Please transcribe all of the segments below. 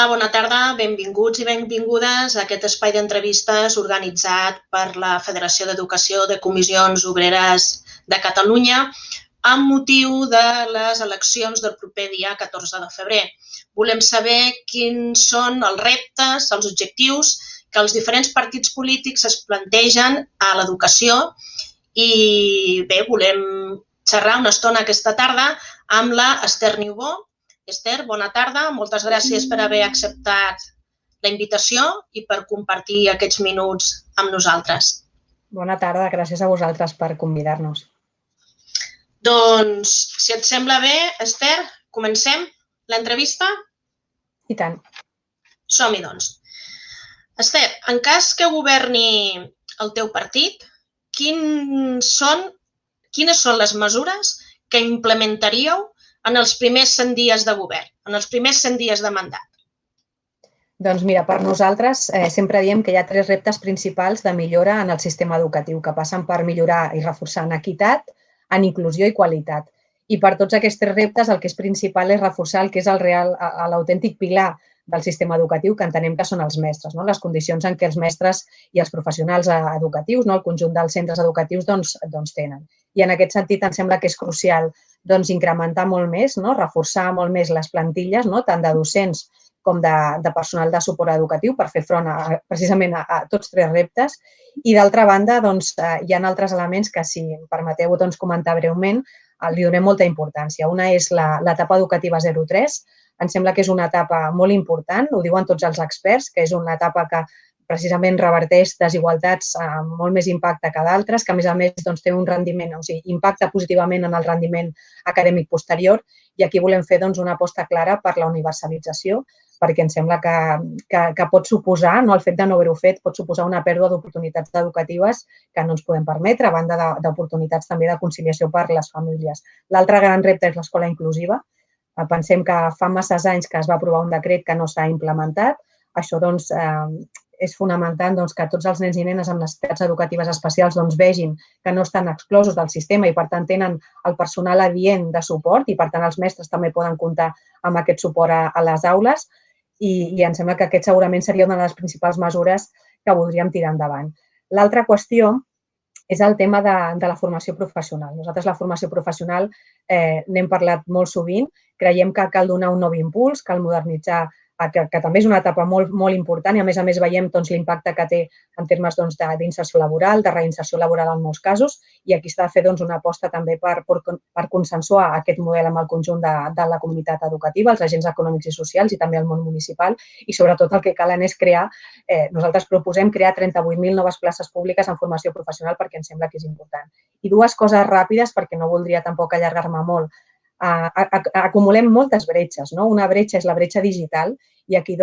Hola, bona tarda, benvinguts i benvingudes a aquest espai d'entrevistes organitzat per la Federació d'Educació de Comissions Obreres de Catalunya amb motiu de les eleccions del proper dia 14 de febrer. Volem saber quins són els reptes, els objectius que els diferents partits polítics es plantegen a l'educació i bé, volem xerrar una estona aquesta tarda amb la Esther Niubó. Esther, bona tarda. Moltes gràcies per haver acceptat la invitació i per compartir aquests minuts amb nosaltres. Bona tarda, gràcies a vosaltres per convidar-nos. Doncs, si et sembla bé, Esther, comencem l'entrevista? I tant. Som-hi, doncs. Esther, en cas que governi el teu partit, quines són les mesures que implementaríeu en els primers 100 dies de govern, en els primers 100 dies de mandat? Doncs mira, per nosaltres sempre diem que hi ha 3 reptes principals de millora en el sistema educatiu, que passen per millorar i reforçar en equitat, en inclusió i qualitat. I per tots aquests 3 reptes el que és principal és reforçar el que és l'autèntic pilar del sistema educatiu, que entenem que són els mestres, les condicions en què els mestres i els professionals educatius, el conjunt dels centres educatius, tenen. I en aquest sentit ens sembla que és crucial incrementar molt més, reforçar molt més les plantilles, tant de docents com de personal de suport educatiu per fer front precisament a tots 3 reptes. I d'altra banda, hi ha altres elements que, si em permeteu comentar breument, li donem molta importància. Una és l'etapa educativa 0-3. Ens sembla que és una etapa molt important, ho diuen tots els experts, que és una etapa que precisament reverteix desigualtats amb molt més impacte que d'altres, que a més té un rendiment, o sigui, impacta positivament en el rendiment acadèmic posterior, i aquí volem fer una aposta clara per la universalització, perquè ens sembla que pot suposar, el fet de no haver-ho fet, pot suposar una pèrdua d'oportunitats educatives que no ens podem permetre, a banda d'oportunitats també de conciliació per les famílies. L'altre gran repte és l'escola inclusiva. Pensem que fa massa anys que es va aprovar un decret que no s'ha implementat. Això és fonamental que tots els nens i nenes amb necessitats educatives especials vegin que no estan exclosos del sistema i, per tant, tenen el personal adient de suport i, per tant, els mestres també poden comptar amb aquest suport a les aules, i ens sembla que aquest segurament seria una de les principals mesures que voldríem tirar endavant. L'altra qüestió és el tema de la formació professional. Nosaltres la formació professional n'hem parlat molt sovint, creiem que cal donar un nou impuls, cal modernitzar, que també és una etapa molt important i, a més veiem l'impacte que té en termes d'inserció laboral, de reinserció laboral en molts casos, i aquí s'ha de fer una aposta també per consensuar aquest model amb el conjunt de la comunitat educativa, els agents econòmics i socials i també el món municipal, i sobretot el que calen és crear, nosaltres proposem crear 38.000 noves places públiques en formació professional perquè ens sembla que és important. I 2 coses ràpides, perquè no voldria tampoc allargar-me molt. Acumulem moltes bretxes. Una bretxa és la bretxa digital i aquí,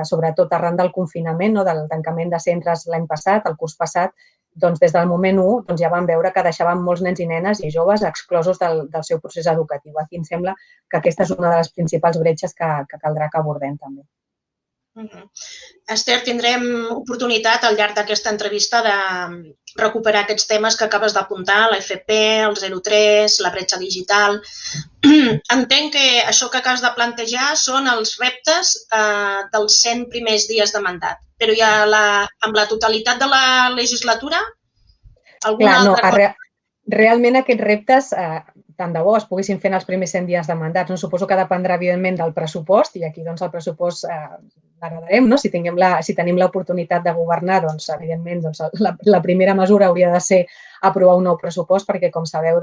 sobretot arran del confinament, del tancament de centres l'any passat, el curs passat, des del moment 1 ja vam veure que deixàvem molts nens i nenes i joves exclosos del seu procés educatiu. Aquí em sembla que aquesta és una de les principals bretxes que caldrà que abordem també. Esther, tindrem oportunitat al llarg d'aquesta entrevista de recuperar aquests temes que acabes d'apuntar, l'FP, el 03, la bretxa digital. Entenc que això que acabes de plantejar són els reptes dels 100 primers dies de mandat, però hi ha amb la totalitat de la legislatura alguna altra cosa? Realment aquests reptes, tant de bo es poguessin fer en els primers 100 dies de mandat. Suposo que dependrà, evidentment, del pressupost, i aquí el pressupost l'agradarem. Si tenim l'oportunitat de governar, evidentment, la primera mesura hauria de ser aprovar un nou pressupost, perquè, com sabeu,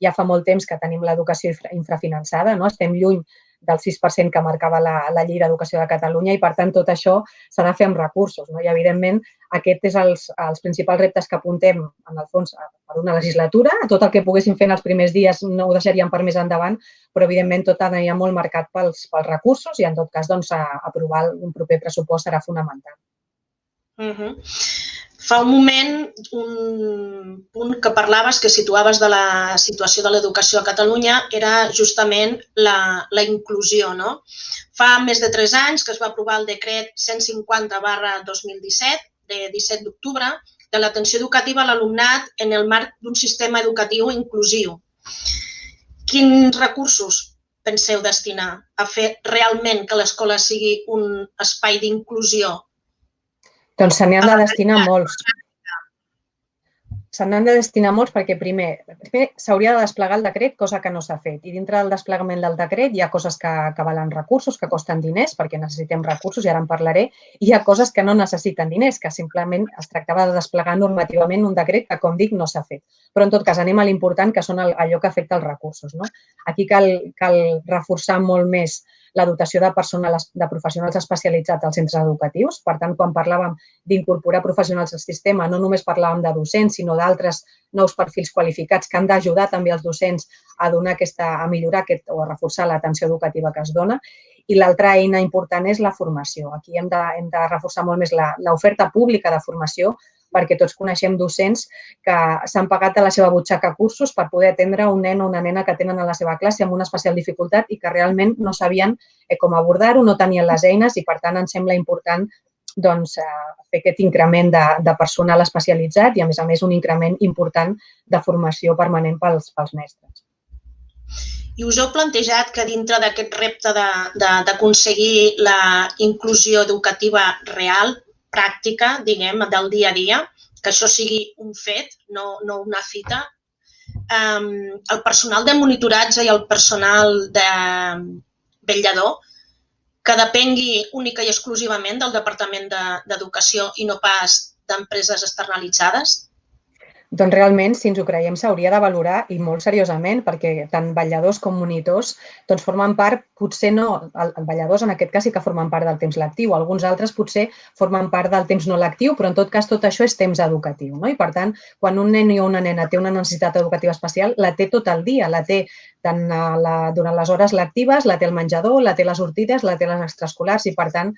ja fa molt temps que tenim l'educació infrafinançada, estem lluny del 6% que marcava la Llei d'Educació de Catalunya i, per tant, tot això s'ha de fer amb recursos. I, evidentment, aquests són els principals reptes que apuntem, en el fons, per una legislatura. Tot el que poguéssim fer en els primers dies no ho deixaríem per més endavant, però, evidentment, tot anirà molt marcat pels recursos i, en tot cas, aprovar un proper pressupost serà fonamental. Fa un moment, un punt que parlaves, que situaves de la situació de l'educació a Catalunya, era justament la inclusió. Fa més de 3 anys que es va aprovar el decret 150/2017, de 17 d'octubre, de l'atenció educativa a l'alumnat en el marc d'un sistema educatiu inclusiu. Quins recursos penseu destinar a fer realment que l'escola sigui un espai d'inclusió? Doncs se n'han de destinar molts. Se n'han de destinar molts perquè primer s'hauria de desplegar el decret, cosa que no s'ha fet. I dintre del desplegament del decret hi ha coses que valen recursos, que costen diners, perquè necessitem recursos, i ara en parlaré, i hi ha coses que no necessiten diners, que simplement es tractava de desplegar normativament un decret que, com dic, no s'ha fet. Però, en tot cas, anem a l'important, que són allò que afecta els recursos. Aquí cal reforçar molt més la dotació de personal, de professionals especialitzats als centres educatius. Per tant, quan parlàvem d'incorporar professionals al sistema, no només parlàvem de docents, sinó d'altres nous perfils qualificats que han d'ajudar també els docents a millorar o a reforçar l'atenció educativa que es dona. I l'altra eina important és la formació. Aquí hem de reforçar molt més l'oferta pública de formació, perquè tots coneixem docents que s'han pagat a la seva butxaca cursos per poder atendre un nen o una nena que tenen a la seva classe amb una especial dificultat i que realment no sabien com abordar-ho, no tenien les eines, i per tant ens sembla important fer aquest increment de personal especialitzat i, a més, un increment important de formació permanent pels mestres. I us heu plantejat que dintre d'aquest repte d'aconseguir la inclusió educativa real, pràctica, diguem, del dia a dia, que això sigui un fet, no una fita, el personal de monitoratge i el personal de vetllador, que depengui única i exclusivament del Departament d'Educació i no pas d'empreses externalitzades? Doncs realment, si ens ho creiem, s'hauria de valorar i molt seriosament, perquè tant vetlladors com monitors formen part, potser no, els vetlladors en aquest cas sí que formen part del temps lectiu, alguns altres potser formen part del temps no lectiu, però en tot cas tot això és temps educatiu. I per tant, quan un nen o una nena té una necessitat educativa especial, la té tot el dia, la té tant durant les hores lectives, la té al menjador, la té a les sortides, la té a les extraescolars, i per tant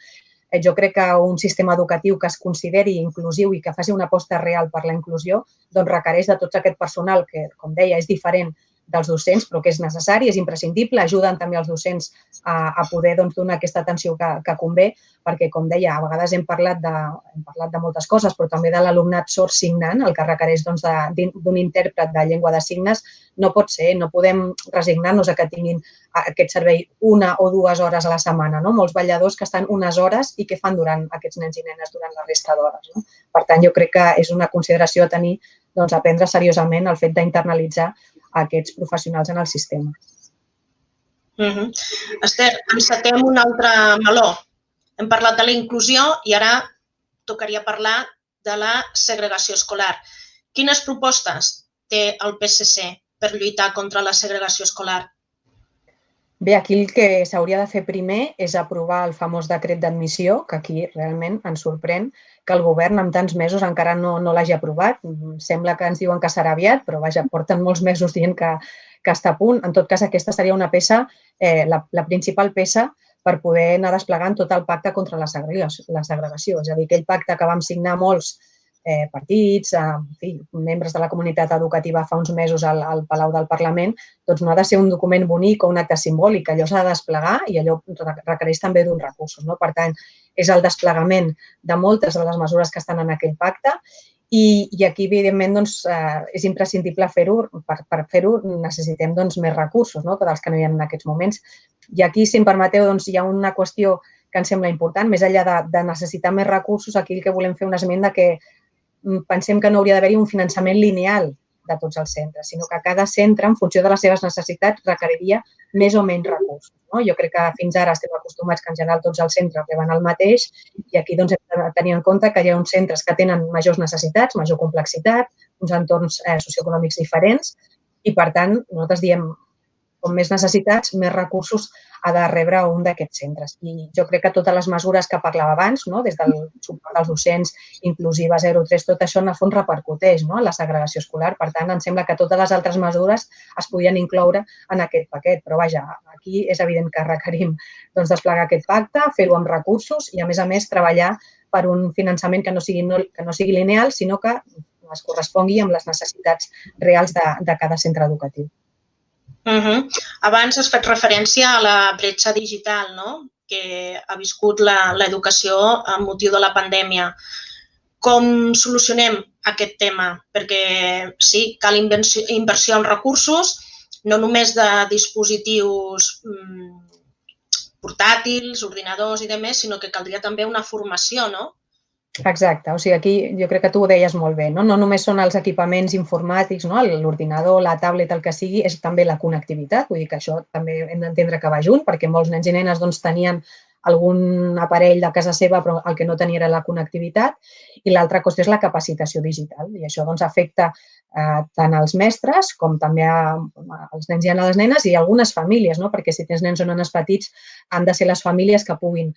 jo crec que un sistema educatiu que es consideri inclusiu i que faci una aposta real per la inclusió requereix de tot aquest personal que, com deia, és diferent dels docents, però que és necessari, és imprescindible, ajuden també els docents a poder donar aquesta atenció que convé, perquè, com deia, a vegades hem parlat de moltes coses, però també de l'alumnat sord signant, el que requereix d'un intèrpret de llengua de signes. No pot ser, no podem resignar-nos a que tinguin aquest servei 1 o 2 hores a la setmana. Molts vetlladors que estan unes hores i què fan durant aquests nens i nenes durant la resta d'hores. Per tant, jo crec que és una consideració a tenir, a prendre seriosament el fet d'internalitzar aquests professionals en el sistema. Esther, encetem un altre meló. Hem parlat de la inclusió i ara tocaria parlar de la segregació escolar. Quines propostes té el PSC per lluitar contra la segregació escolar? Bé, aquí el que s'hauria de fer primer és aprovar el famós decret d'admissió, que aquí realment ens sorprèn que el govern en tants mesos encara no l'hagi aprovat. Sembla que ens diuen que serà aviat, però vaja, porten molts mesos dient que està a punt. En tot cas, aquesta seria una peça, la principal peça per poder anar desplegant tot el pacte contra la segregació. És a dir, aquell pacte que vam signar molts partits, membres de la comunitat educativa fa uns mesos al Palau del Parlament, no ha de ser un document bonic o un acte simbòlic, allò s'ha de desplegar i allò requereix també d'uns recursos. Per tant, és el desplegament de moltes de les mesures que estan en aquell pacte i aquí, evidentment, és imprescindible fer-ho. Per fer-ho necessitem més recursos que dels que no hi ha en aquests moments. I aquí, si em permeteu, hi ha una qüestió que ens sembla important. Més enllà de necessitar més recursos, aquí el que volem fer un esment que pensem que no hauria d'haver-hi un finançament lineal de tots els centres, sinó que cada centre, en funció de les seves necessitats, requeriria més o menys recursos. Jo crec que fins ara estem acostumats que en general tots els centres reben el mateix i aquí hem de tenir en compte que hi ha uns centres que tenen majors necessitats, major complexitat, uns entorns socioeconòmics diferents i, per tant, nosaltres diem com més necessitats, més recursos ha de rebre un d'aquests centres. I jo crec que totes les mesures que parlava abans, des del suport als docents, inclusiva 0-3, tot això en el fons repercuteix en la segregació escolar. Per tant, em sembla que totes les altres mesures es podien incloure en aquest paquet. Però vaja, aquí és evident que requerim desplegar aquest pacte, fer-ho amb recursos i, a més, treballar per un finançament que no sigui lineal, sinó que es correspongui amb les necessitats reals de cada centre educatiu. Abans has fet referència a la bretxa digital que ha viscut l'educació amb motiu de la pandèmia. Com solucionem aquest tema? Perquè sí, cal inversió en recursos, no només de dispositius portàtils, ordinadors i demés, sinó que caldria també una formació, no? Exacte, o sigui, aquí jo crec que tu ho deies molt bé, no? No només són els equipaments informàtics, no? L'ordinador, la tablet, el que sigui, és també la connectivitat, vull dir que això també hem d'entendre que va junt, perquè molts nens i nenes doncs, tenien algun aparell de casa seva, però el que no tenia era la connectivitat, i l'altra qüestió és la capacitació digital, i això doncs, afecta tant als mestres com també als nens i a les nenes i a algunes famílies, no? Perquè si tens nens o nenes petits han de ser les famílies que puguin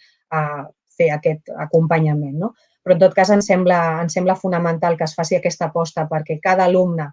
fer aquest acompanyament, no? Però en tot cas ens sembla fonamental que es faci aquesta aposta perquè cada alumne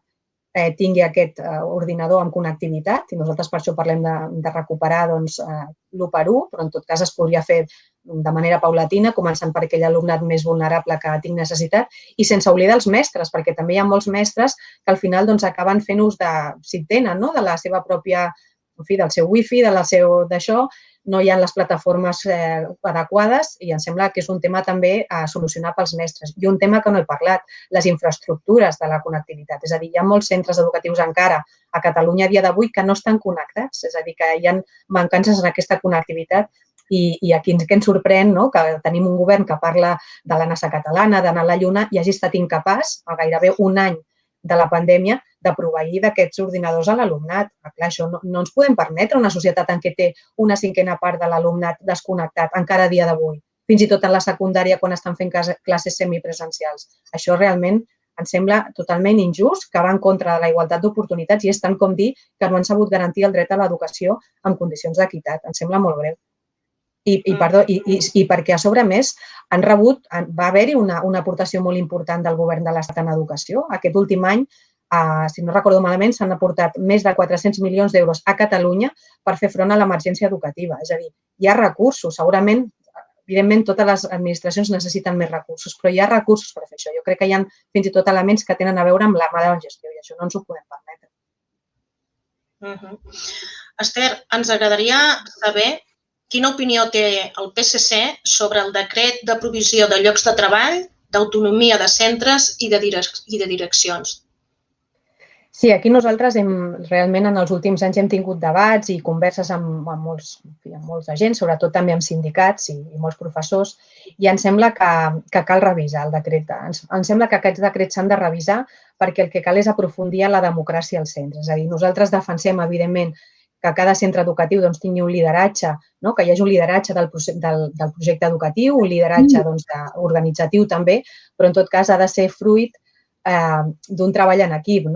tingui aquest ordinador amb connectivitat i nosaltres per això parlem de recuperar l'1 per 1, però en tot cas es podria fer de manera paulatina, començant per aquell alumnat més vulnerable que tingui necessitat i sense oblidar els mestres, perquè també hi ha molts mestres que al final acaben fent ús si tenen, de la seva pròpia, en fi, del seu wifi, d'això, no hi ha les plataformes adequades i em sembla que és un tema també a solucionar pels mestres. I un tema que no he parlat, les infraestructures de la connectivitat. És a dir, hi ha molts centres educatius encara a Catalunya a dia d'avui que no estan connectats. És a dir, que hi ha mancances en aquesta connectivitat i aquí ens sorprèn que tenim un govern que parla de la NASA catalana, d'anar a la Lluna i hagi estat incapaç, a gairebé un any de la pandèmia, de proveir d'aquests ordinadors a l'alumnat. Clar, això no ens podem permetre una societat en què té una cinquena part de l'alumnat desconnectat encara a dia d'avui, fins i tot en la secundària quan estan fent classes semipresencials. Això realment ens sembla totalment injust, que va en contra de la igualtat d'oportunitats i és tant com dir que no han sabut garantir el dret a l'educació en condicions d'equitat. Em sembla molt greu. I perquè a sobre més va haver-hi una aportació molt important del govern de l'Estat en educació. Aquest últim any, si no recordo malament, s'han aportat més de 400 milions d'euros a Catalunya per fer front a l'emergència educativa. És a dir, hi ha recursos, segurament, evidentment totes les administracions necessiten més recursos, però hi ha recursos per fer això. Jo crec que hi ha fins i tot elements que tenen a veure amb la mala gestió i això no ens ho podem permetre. Esther, ens agradaria saber quina opinió té el PSC sobre el decret de provisió de llocs de treball, d'autonomia de centres i de direccions. Sí, aquí nosaltres realment en els últims anys hem tingut debats i converses amb molts agents, sobretot també amb sindicats i molts professors, i ens sembla que cal revisar el decret. Ens sembla que aquests decrets s'han de revisar perquè el que cal és aprofundir en la democràcia als centres. És a dir, nosaltres defensem, evidentment, que cada centre educatiu tingui un lideratge, que hi hagi un lideratge del projecte educatiu, un lideratge organitzatiu també, però en tot cas ha de ser fruit d'un treball en equip.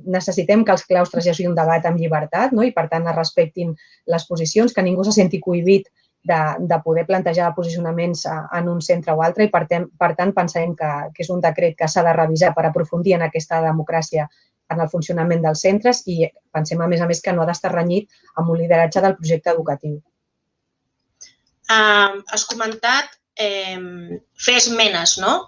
Necessitem que els claustres hi hagi un debat amb llibertat i, per tant, es respectin les posicions, que ningú se senti cohibit de poder plantejar posicionaments en un centre o altre i, per tant, pensem que és un decret que s'ha de revisar per aprofundir en aquesta democràcia en el funcionament dels centres i pensem, a més, que no ha d'estar renyit amb un lideratge del projecte educatiu. Has comentat fer esmenes, no?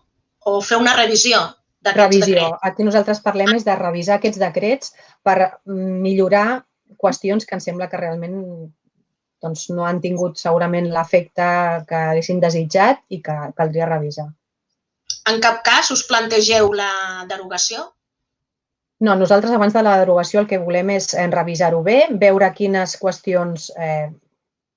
O fer una revisió d'aquests decrets. Aquí nosaltres parlem és de revisar aquests decrets per millorar qüestions que em sembla que realment no han tingut segurament l'efecte que haguessin desitjat i que caldria revisar. En cap cas us plantegeu la derogació? No, nosaltres abans de la derogació el que volem és revisar-ho bé, veure quines qüestions,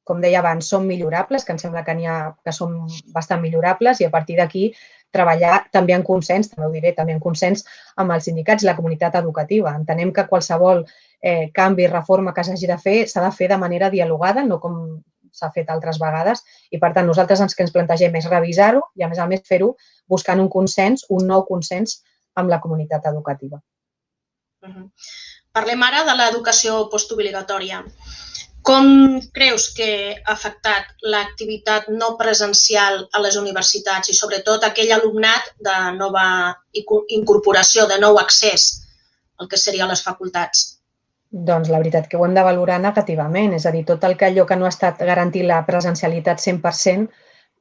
com deia abans, són millorables, que em sembla que són bastant millorables i a partir d'aquí treballar també en consens, també ho diré, també en consens amb els sindicats i la comunitat educativa. Entenem que qualsevol canvi, reforma que s'hagi de fer s'ha de fer de manera dialogada, no com s'ha fet altres vegades i per tant nosaltres el que ens plantegem és revisar-ho i a més fer-ho buscant un consens, un nou consens amb la comunitat educativa. Parlem ara de l'educació postobligatòria. Com creus que ha afectat l'activitat no presencial a les universitats i sobretot aquell alumnat de nova incorporació, de nou accés al que serien les facultats? Doncs la veritat que ho hem de valorar negativament, és a dir, tot allò que no ha estat garantir la presencialitat 100%,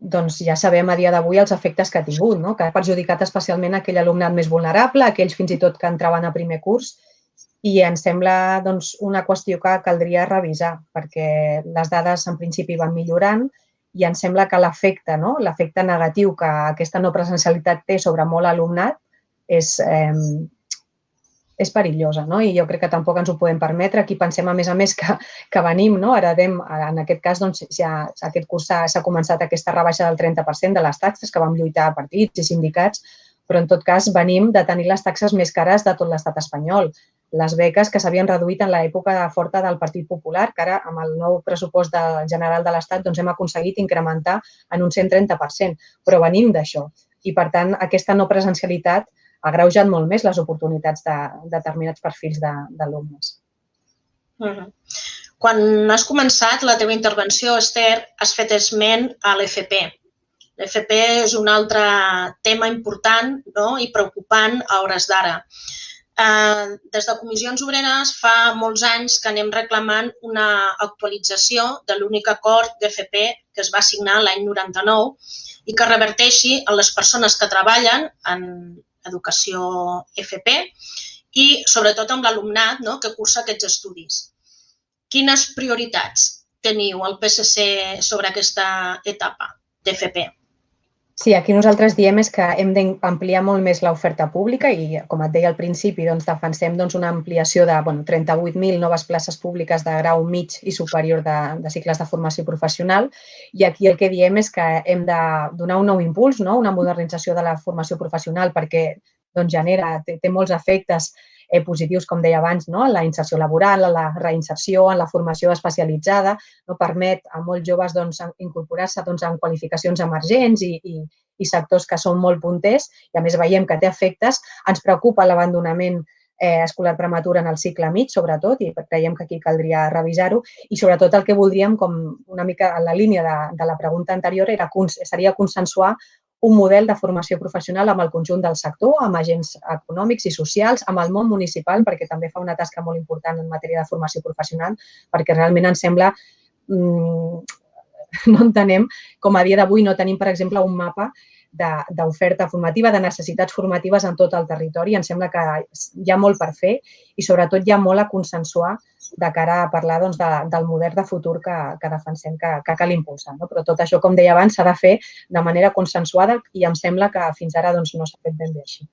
doncs ja sabem a dia d'avui els efectes que ha tingut, que ha perjudicat especialment aquell alumnat més vulnerable, aquells fins i tot que entraven a primer curs, i ens sembla una qüestió que caldria revisar, perquè les dades en principi van millorant i ens sembla que l'efecte negatiu que aquesta no presencialitat té sobre molt alumnat és és perillosa, no? I jo crec que tampoc ens ho podem permetre. Aquí pensem, a més, que venim, no? Heredem, en aquest cas, doncs, ja aquest curs s'ha començat aquesta rebaixa del 30% de les taxes que vam lluitar partits i sindicats, però en tot cas venim de tenir les taxes més cares de tot l'estat espanyol. Les beques que s'havien reduït en l'època forta del Partit Popular, que ara amb el nou pressupost general de l'Estat doncs hem aconseguit incrementar en un 130%, però venim d'això. I, per tant, aquesta no presencialitat ha agreujat molt més les oportunitats de determinats perfils d'alumnes. Quan has començat la teva intervenció, Esther, has fet esment a l'FP. L'FP és un altre tema important i preocupant a hores d'ara. Des de Comissions Obreres fa molts anys que anem reclamant una actualització de l'únic acord d'FP que es va signar l'any 99 i que reverteixi en les persones que treballen en educació FP i sobretot amb l'alumnat que cursa aquests estudis. Quines prioritats teniu al PSC sobre aquesta etapa d'FP? Sí, aquí nosaltres diem és que hem d'ampliar molt més l'oferta pública i, com et deia al principi, defensem una ampliació de 38.000 noves places públiques de grau mig i superior de cicles de formació professional, i aquí el que diem és que hem de donar un nou impuls, una modernització de la formació professional perquè té molts efectes positius, com deia abans, en la inserció laboral, en la reinserció, en la formació especialitzada, permet a molts joves incorporar-se en qualificacions emergents i sectors que són molt punters i, a més, veiem que té efectes. Ens preocupa l'abandonament escolar prematur en el cicle mig, sobretot, i creiem que aquí caldria revisar-ho. I, sobretot, el que voldríem, com una mica en la línia de la pregunta anterior, seria consensuar un model de formació professional amb el conjunt del sector, amb agents econòmics i socials, amb el món municipal, perquè també fa una tasca molt important en matèria de formació professional, perquè realment ens sembla, no entenem com a dia d'avui no tenim, per exemple, un mapa d'oferta formativa, de necessitats formatives en tot el territori. Em sembla que hi ha molt per fer i, sobretot, hi ha molt a consensuar de cara a parlar del model de futur que defensem que cal impulsar. Però tot això, com deia abans, s'ha de fer de manera consensuada i em sembla que fins ara no s'ha fet ben bé així.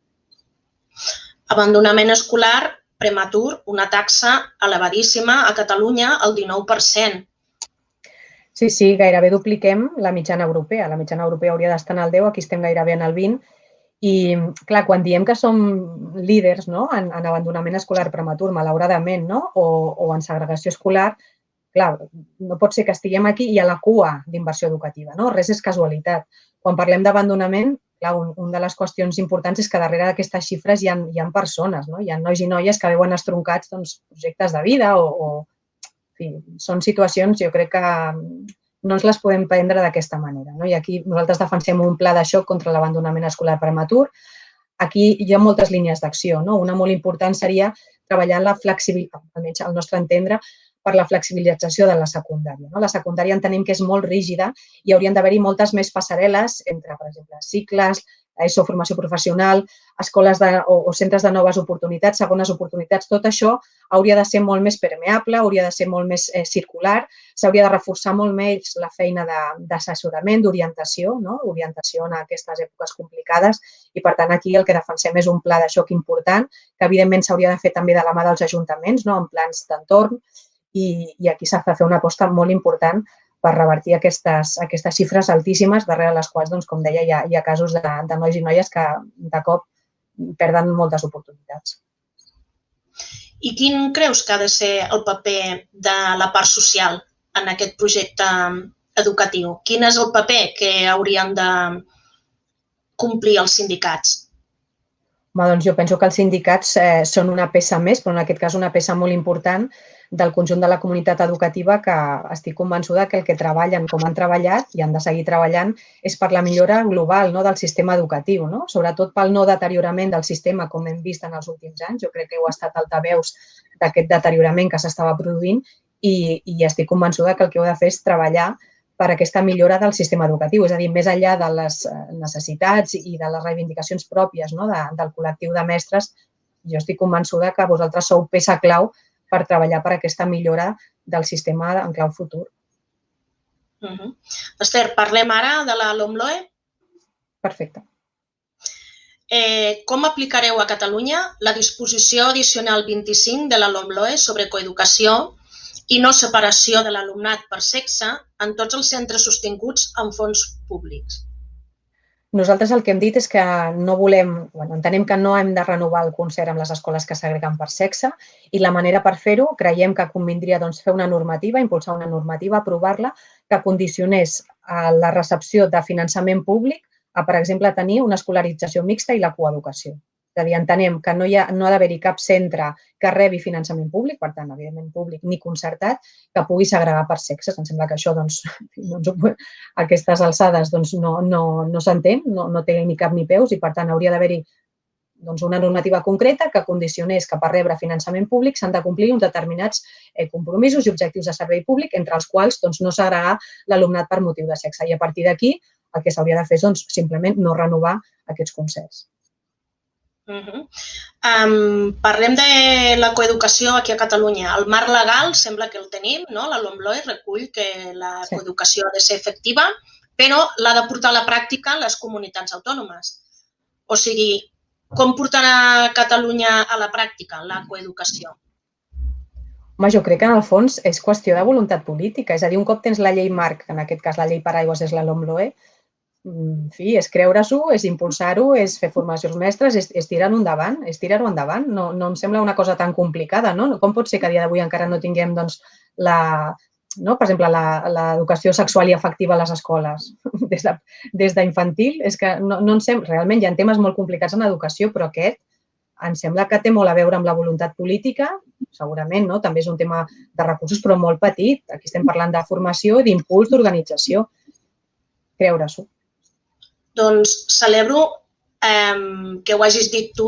Abandonament escolar prematur, una taxa elevadíssima a Catalunya, el 19%. Sí, gairebé dupliquem la mitjana europea. La mitjana europea hauria d'estar en el 10, aquí estem gairebé en el 20. I, clar, quan diem que som líders en abandonament escolar prematur, malauradament, o en segregació escolar, clar, no pot ser que estiguem aquí i a la cua d'inversió educativa. Res és casualitat. Quan parlem d'abandonament, clar, una de les qüestions importants és que darrere d'aquestes xifres hi ha persones, hi ha nois i noies que veuen estroncats projectes de vida o són situacions, jo crec que no ens les podem prendre d'aquesta manera. I aquí nosaltres defensem un pla de xoc contra l'abandonament escolar prematur. Aquí hi ha moltes línies d'acció. Una molt important seria treballar la flexibilitat, almenys al nostre entendre, per la flexibilització de la secundària. La secundària entenem que és molt rígida i haurien d'haver-hi moltes més passarel·les entre, per exemple, cicles, ESO, formació professional, escoles o centres de noves oportunitats, segones oportunitats. Tot això hauria de ser molt més permeable, hauria de ser molt més circular, s'hauria de reforçar molt més la feina d'assessorament, d'orientació, orientació en aquestes èpoques complicades i, per tant, aquí el que defensem és un pla de xoc important que, evidentment, s'hauria de fer també de la mà dels ajuntaments, en plans d'entorn, i aquí s'ha de fer una aposta molt important per revertir aquestes xifres altíssimes, darrere les quals, com deia, hi ha casos de nois i noies que de cop perden moltes oportunitats. I quin creus que ha de ser el paper de la part social en aquest projecte educatiu? Quin és el paper que haurien de complir els sindicats? Doncs jo penso que els sindicats són una peça més, però en aquest cas una peça molt important del conjunt de la comunitat educativa que estic convençuda que el que treballen com han treballat i han de seguir treballant és per la millora global del sistema educatiu, sobretot pel no deteriorament del sistema com hem vist en els últims anys. Jo crec que heu estat altaveus d'aquest deteriorament que s'estava produint i estic convençuda que el que heu de fer és treballar per aquesta millora del sistema educatiu, és a dir, més enllà de les necessitats i de les reivindicacions pròpies del col·lectiu de mestres, jo estic convençuda que vosaltres sou peça clau per treballar per aquesta millora del sistema en clau futur. Esther, parlem ara de la LOMLOE? Perfecte. Com aplicareu a Catalunya la disposició addicional 25 de la LOMLOE sobre coeducació i no separació de l'alumnat per sexe en tots els centres sostinguts amb fons públics? Nosaltres el que hem dit és que no volem, entenem que no hem de renovar el concert amb les escoles que segreguen per sexe i la manera per fer-ho creiem que convindria fer una normativa, impulsar una normativa, aprovar-la, que condicionés la recepció de finançament públic a, per exemple, tenir una escolarització mixta i la coeducació. És a dir, entenem que no ha d'haver-hi cap centre que rebi finançament públic, per tant, evidentment públic ni concertat, que pugui segregar per sexes. Em sembla que això, a aquestes alçades, no s'entén, no té ni cap ni peus i, per tant, hauria d'haver-hi una normativa concreta que condicionés que per rebre finançament públic s'han de complir uns determinats compromisos i objectius de servei públic, entre els quals no segregar l'alumnat per motiu de sexe. I a partir d'aquí el que s'hauria de fer és simplement no renovar aquests concerts. Parlem de la coeducació aquí a Catalunya. El marc legal sembla que el tenim, no? La LOMLOE recull que la coeducació ha de ser efectiva, però l'ha de portar a la pràctica les comunitats autònomes. O sigui, com portarà Catalunya a la pràctica la coeducació? Home, jo crec que en el fons és qüestió de voluntat política. És a dir, un cop tens la llei marc, que en aquest cas la llei paraigües és la LOMLOE, en fi, és creure-s'ho, és impulsar-ho, és fer formació als mestres, és tirar-ho endavant. No em sembla una cosa tan complicada, no? Com pot ser que a dia d'avui encara no tinguem, per exemple, l'educació sexual i afectiva a les escoles des d'infantil? És que no em sembla, realment hi ha temes molt complicats en educació, però aquest em sembla que té molt a veure amb la voluntat política, segurament, no? També és un tema de recursos, però molt petit. Aquí estem parlant de formació i d'impuls d'organització. Creure-s'ho. Doncs celebro que ho hagis dit tu,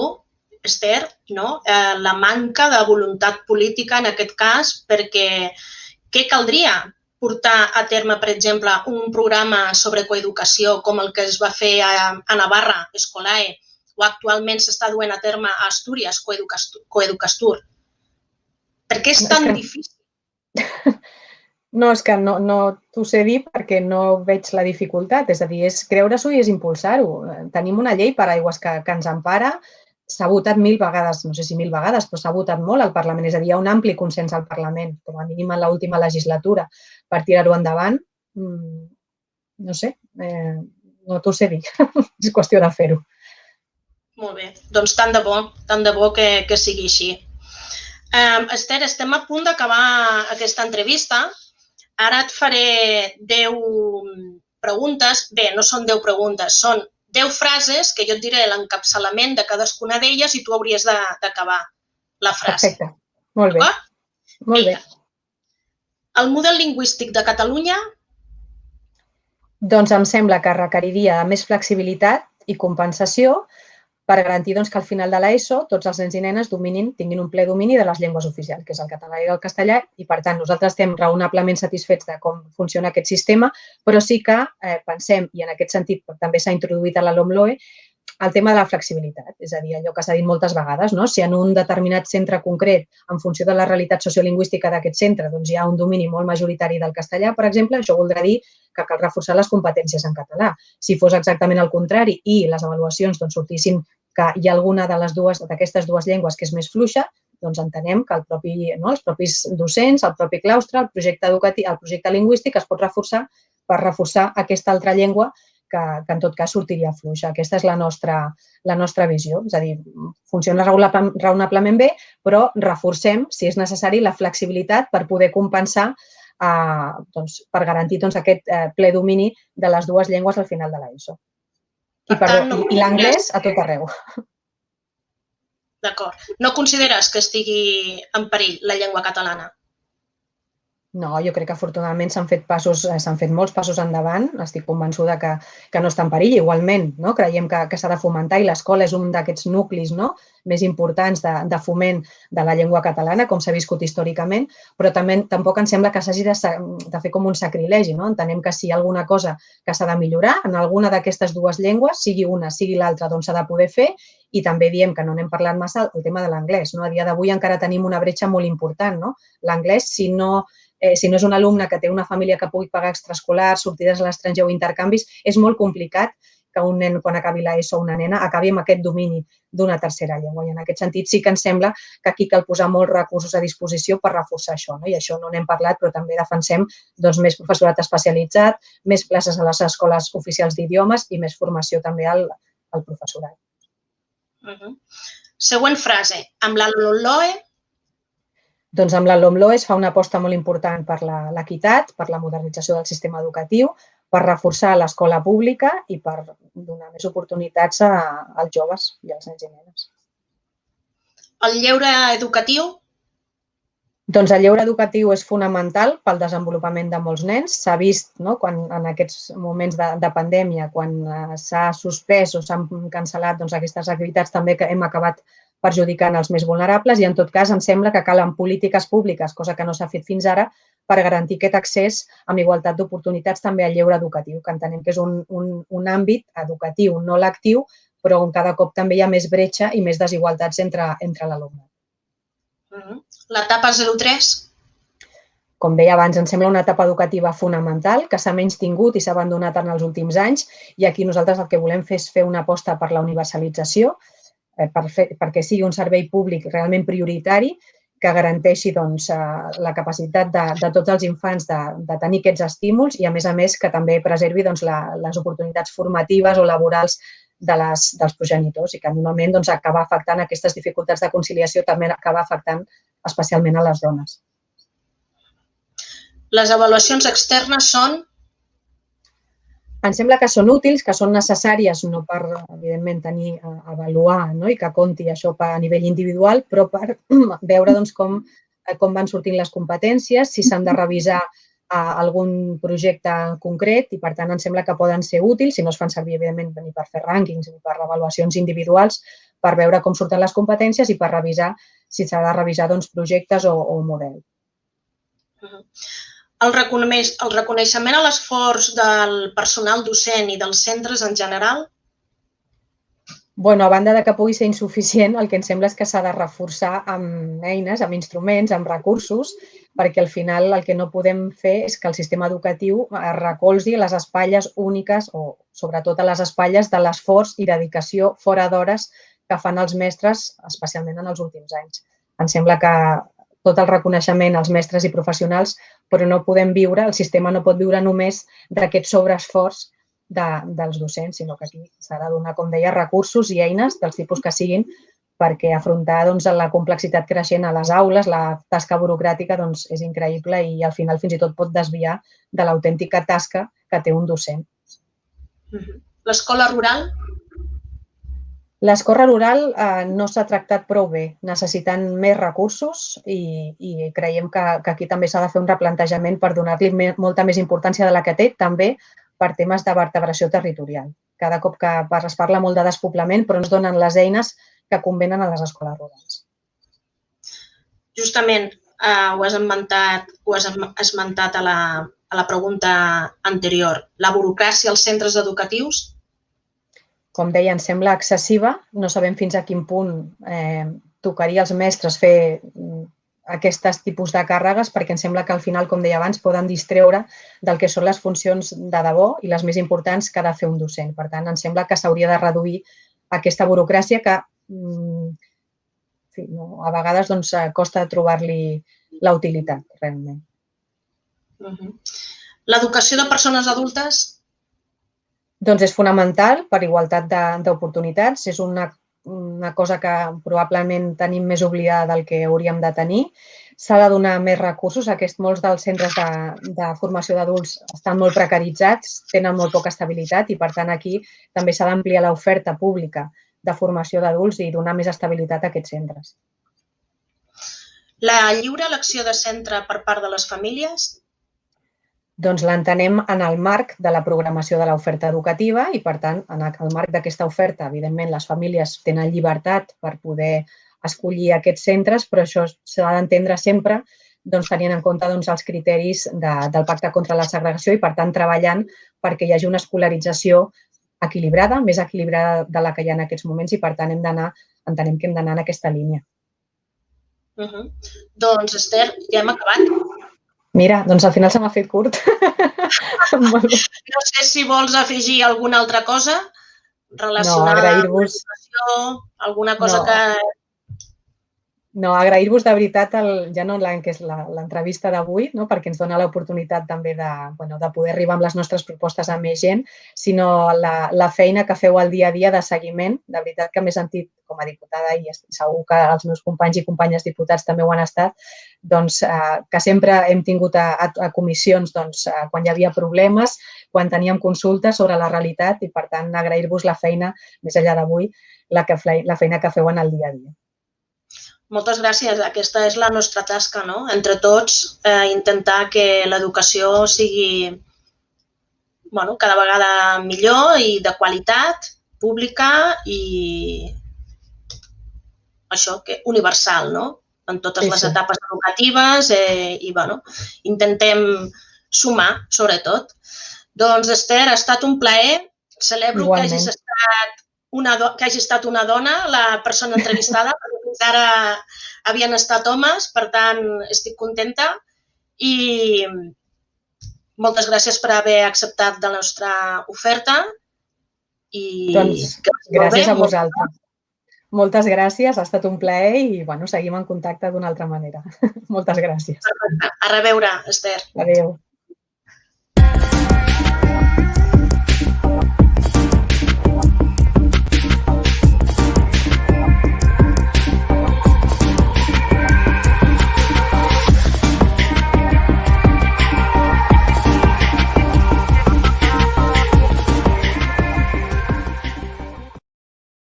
Esther, la manca de voluntat política en aquest cas, perquè què caldria portar a terme, per exemple, un programa sobre coeducació com el que es va fer a Navarra, Escolae, o actualment s'està duent a terme a Astúries, Coeducastur? Per què és tan difícil? No, és que no t'ho sé dir perquè no veig la dificultat. És a dir, és creure-s'ho i és impulsar-ho. Tenim una llei paraigües que ens empara, s'ha votat 1000 vegades, no sé si 1000 vegades, però s'ha votat molt al Parlament. És a dir, hi ha un ampli consens al Parlament, com a mínim en l'última legislatura, per tirar-ho endavant. No sé, no t'ho sé dir. És qüestió de fer-ho. Molt bé, doncs tant de bo que sigui així. Esther, estem a punt d'acabar aquesta entrevista. Ara et faré 10 preguntes. Bé, no són 10 preguntes, són 10 frases que jo et diré l'encapçalament de cadascuna d'elles i tu hauries d'acabar la frase. Perfecte, molt bé. Molt bé. El model lingüístic de Catalunya? Doncs em sembla que requeriria més flexibilitat i compensació per garantir que al final de l'ESO tots els nens i nenes tinguin un ple domini de les llengües oficials, que és el català i el castellà, i per tant nosaltres estem raonablement satisfets de com funciona aquest sistema, però sí que pensem, i en aquest sentit també s'ha introduït a la LOMLOE, el tema de la flexibilitat, és a dir, allò que s'ha dit moltes vegades, si en un determinat centre concret, en funció de la realitat sociolingüística d'aquest centre, hi ha un domini molt majoritari del castellà, per exemple, això voldrà dir que cal reforçar les competències en català. Si fos exactament el contrari i les avaluacions sortissin que hi ha alguna d'aquestes dues llengües que és més fluixa, doncs entenem que els propis docents, el propi claustre, el projecte educatiu, el projecte lingüístic es pot reforçar per reforçar aquesta altra llengua que en tot cas sortiria fluixa. Aquesta és la nostra visió. És a dir, funciona raonablement bé, però reforcem, si és necessari, la flexibilitat per poder compensar, per garantir aquest ple domini de les dues llengües al final de l'ESO. I l'anglès a tot arreu. D'acord. No consideres que estigui en perill la llengua catalana? No, jo crec que afortunadament s'han fet molts passos endavant. Estic convençuda que no està en perill. Igualment, creiem que s'ha de fomentar i l'escola és un d'aquests nuclis més importants de foment de la llengua catalana, com s'ha viscut històricament, però tampoc ens sembla que s'hagi de fer com un sacrilegi. Entenem que si hi ha alguna cosa que s'ha de millorar en alguna d'aquestes dues llengües, sigui una, sigui l'altra, doncs s'ha de poder fer, i també diem que no n'hem parlat massa el tema de l'anglès. A dia d'avui encara tenim una bretxa molt important. L'anglès, si no és un alumne que té una família que pugui pagar extraescolars, sortides a l'estranger o intercanvis, és molt complicat que un nen, quan acabi l'ESO o una nena, acabi amb aquest domini d'una tercera llengua. I en aquest sentit sí que ens sembla que aquí cal posar molts recursos a disposició per reforçar això, no? I això no n'hem parlat, però també defensem més professorat especialitzat, més places a les escoles oficials d'idiomes i més formació també al professorat. Següent frase. Amb la LOMLOE? Doncs amb la LOMLOE es fa una aposta molt important per l'equitat, per la modernització del sistema educatiu, per reforçar l'escola pública i per donar més oportunitats als joves i als nens i nenes. El lleure educatiu? Doncs el lleure educatiu és fonamental pel desenvolupament de molts nens. S'ha vist en aquests moments de pandèmia, quan s'ha suspès o s'han cancel·lat aquestes activitats, també que hem acabat perjudicant els més vulnerables i, en tot cas, ens sembla que calen polítiques públiques, cosa que no s'ha fet fins ara, per garantir aquest accés amb igualtat d'oportunitats també al lleure educatiu, que entenem que és un àmbit educatiu no lectiu, però on cada cop també hi ha més bretxa i més desigualtats entre l'alumnat. L'etapa 0-3? Com deia abans, ens sembla una etapa educativa fonamental que s'ha menystingut i s'ha abandonat en els últims anys i aquí nosaltres el que volem fer és fer una aposta per la universalització, perquè sigui un servei públic realment prioritari que garanteixi la capacitat de tots els infants de tenir aquests estímuls i, a més, que també preservi les oportunitats formatives o laborals dels progenitors i que normalment acaba afectant aquestes dificultats de conciliació, també acaba afectant especialment a les dones. Les avaluacions externes són? Ens sembla que són útils, que són necessàries, no per, evidentment, avaluar i que compti això a nivell individual, però per veure com van sortint les competències, si s'han de revisar algun projecte concret i, per tant, ens sembla que poden ser útils, si no es fan servir, evidentment, ni per fer rànquings ni per avaluacions individuals, per veure com surten les competències i per revisar si s'ha de revisar projectes o model. El reconeixement a l'esforç del personal docent i dels centres en general? A banda que pugui ser insuficient, el que ens sembla és que s'ha de reforçar amb eines, amb instruments, amb recursos, perquè al final el que no podem fer és que el sistema educatiu es recolzi a les espatlles úniques o sobretot a les espatlles de l'esforç i dedicació fora d'hores que fan els mestres, especialment en els últims anys. Ens sembla que tot el reconeixement als mestres i professionals, però no podem viure, el sistema no pot viure només d'aquest sobreesforç dels docents, sinó que aquí s'ha de donar, com deia, recursos i eines dels tipus que siguin perquè afrontar la complexitat creixent a les aules, la tasca burocràtica és increïble i al final fins i tot pot desviar de l'autèntica tasca que té un docent. L'escola rural? L'escola rural no s'ha tractat prou bé, necessitant més recursos i creiem que aquí també s'ha de fer un replantejament per donar-li molta més importància de la que té, també per temes de vertebració territorial. Cada cop que es parla molt de despoblament, però ens donen les eines que convenen a les escoles rurals. Justament, ho has esmentat a la pregunta anterior. La burocràcia als centres educatius? Com deia, ens sembla excessiva. No sabem fins a quin punt tocaria als mestres fer aquests tipus de càrregues perquè ens sembla que al final, com deia abans, poden distreure del que són les funcions de debò i les més importants que ha de fer un docent. Per tant, ens sembla que s'hauria de reduir aquesta burocràcia que a vegades costa trobar-li la utilitat, realment. L'educació de persones adultes? Doncs és fonamental per igualtat d'oportunitats. És una cosa que probablement tenim més oblidada del que hauríem de tenir. S'ha de donar més recursos. Molts dels centres de formació d'adults estan molt precaritzats, tenen molt poca estabilitat i, per tant, aquí també s'ha d'ampliar l'oferta pública de formació d'adults i donar més estabilitat a aquests centres. La lliure elecció de centre per part de les famílies? Doncs l'entenem en el marc de la programació de l'oferta educativa i, per tant, en el marc d'aquesta oferta, evidentment, les famílies tenen llibertat per poder escollir aquests centres, però això s'ha d'entendre sempre tenint en compte els criteris del Pacte contra la Segregació i, per tant, treballant perquè hi hagi una escolarització equilibrada, més equilibrada de la que hi ha en aquests moments i, per tant, entenem que hem d'anar en aquesta línia. Doncs, Esther, ja hem acabat. Mira, doncs al final se m'ha fet curt. No sé si vols afegir alguna altra cosa. relacionada amb l'educació, alguna cosa que... No, agrair-vos de veritat, ja no que és l'entrevista d'avui, perquè ens dona l'oportunitat també de poder arribar amb les nostres propostes a més gent, sinó la feina que feu al dia a dia de seguiment. De veritat que m'he sentit, com a diputada, i segur que els meus companys i companyes diputats també ho han estat, que sempre hem tingut a comissions quan hi havia problemes, quan teníem consultes sobre la realitat i, per tant, agrair-vos la feina, més enllà d'avui, la feina que feu en el dia a dia. Moltes gràcies. Aquesta és la nostra tasca, no? Entre tots, intentar que l'educació sigui cada vegada millor i de qualitat, pública i això, universal, no? En totes les etapes educatives i intentem sumar, sobretot. Doncs, Esther, ha estat un plaer. Celebro que hagis estat una dona, la persona entrevistada, perquè fins ara havien estat homes, per tant, estic contenta i moltes gràcies per haver acceptat la nostra oferta. Doncs gràcies a vosaltres. Moltes gràcies, ha estat un plaer i seguim en contacte d'una altra manera. Moltes gràcies. Perfecte. A reveure, Esther. Adéu.